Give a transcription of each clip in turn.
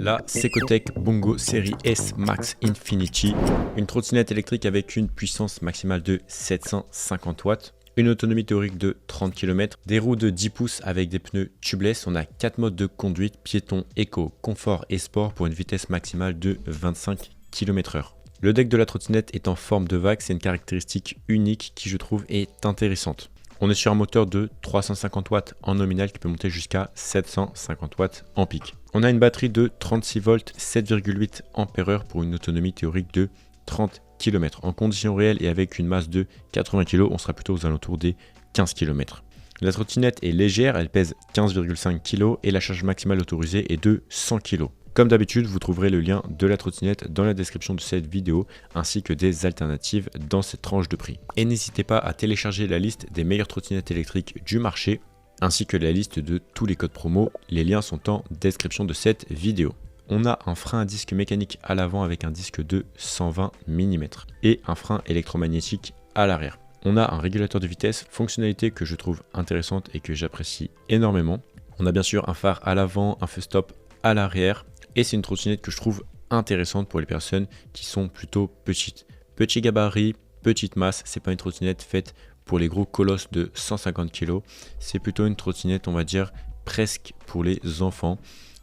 La Secotech Bongo série S Max Infinity, une trottinette électrique avec une puissance maximale de 750 watts, une autonomie théorique de 30 km, des roues de 10 pouces avec des pneus tubeless. On a 4 modes de conduite, piéton, éco, confort et sport pour une vitesse maximale de 25 km/h. Le deck de la trottinette est en forme de vague, c'est une caractéristique unique qui je trouve est intéressante. On est sur un moteur de 350 watts en nominal qui peut monter jusqu'à 750 watts en pic. On a une batterie de 36 volts 7,8 ampères pour une autonomie théorique de 30 km. En conditions réelles et avec une masse de 80 kg, on sera plutôt aux alentours des 15 km. La trottinette est légère, elle pèse 15,5 kg et la charge maximale autorisée est de 100 kg. Comme d'habitude, vous trouverez le lien de la trottinette dans la description de cette vidéo ainsi que des alternatives dans cette tranche de prix. Et n'hésitez pas à télécharger la liste des meilleures trottinettes électriques du marché ainsi que la liste de tous les codes promo. Les liens sont en description de cette vidéo. On a un frein à disque mécanique à l'avant avec un disque de 120 mm et un frein électromagnétique à l'arrière. On a un régulateur de vitesse, fonctionnalité que je trouve intéressante et que j'apprécie énormément. On a bien sûr un phare à l'avant, un feu stop à l'arrière. Et c'est une trottinette que je trouve intéressante pour les personnes qui sont plutôt petites. Petit gabarit, petite masse, c'est pas une trottinette faite pour les gros colosses de 150 kg. C'est plutôt une trottinette, on va dire, presque pour les enfants.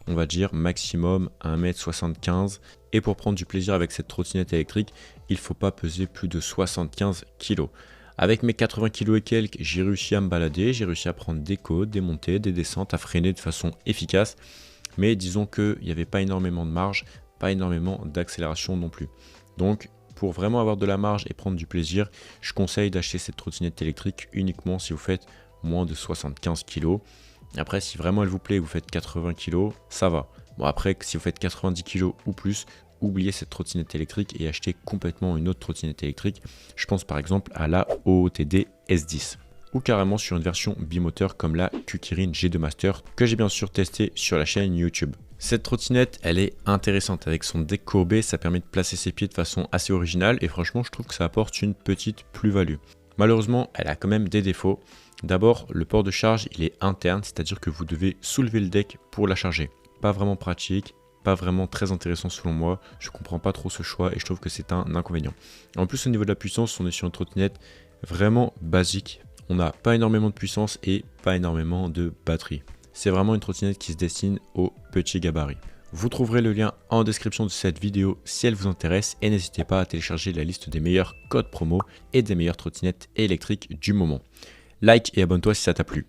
On va dire maximum 1m75. Et pour prendre du plaisir avec cette trottinette électrique, il ne faut pas peser plus de 75 kg. Avec mes 80 kg et quelques, j'ai réussi à me balader, j'ai réussi à prendre des côtes, des montées, des descentes, à freiner de façon efficace. Mais disons qu'il n'y avait pas énormément de marge, pas énormément d'accélération non plus. Donc pour vraiment avoir de la marge et prendre du plaisir, je conseille d'acheter cette trottinette électrique uniquement si vous faites moins de 75 kg. Après, si vraiment elle vous plaît et vous faites 80 kg, ça va. Bon, après, si vous faites 90 kg ou plus, oubliez cette trottinette électrique et achetez complètement une autre trottinette électrique. Je pense par exemple à la OOTD S10. Ou carrément sur une version bimoteur comme la Kukirin G2 Master que j'ai bien sûr testé sur la chaîne YouTube. Cette trottinette, elle est intéressante avec son deck courbé, ça permet de placer ses pieds de façon assez originale et franchement je trouve que ça apporte une petite plus-value. Malheureusement, elle a quand même des défauts. D'abord, le port de charge, il est interne, c'est-à-dire que vous devez soulever le deck pour la charger. Pas vraiment pratique, pas vraiment très intéressant selon moi, je comprends pas trop ce choix et je trouve que c'est un inconvénient. En plus au niveau de la puissance, on est sur une trottinette vraiment basique. On n'a pas énormément de puissance et pas énormément de batterie. C'est vraiment une trottinette qui se destine aux petits gabarits. Vous trouverez le lien en description de cette vidéo si elle vous intéresse et n'hésitez pas à télécharger la liste des meilleurs codes promo et des meilleures trottinettes électriques du moment. Like et abonne-toi si ça t'a plu.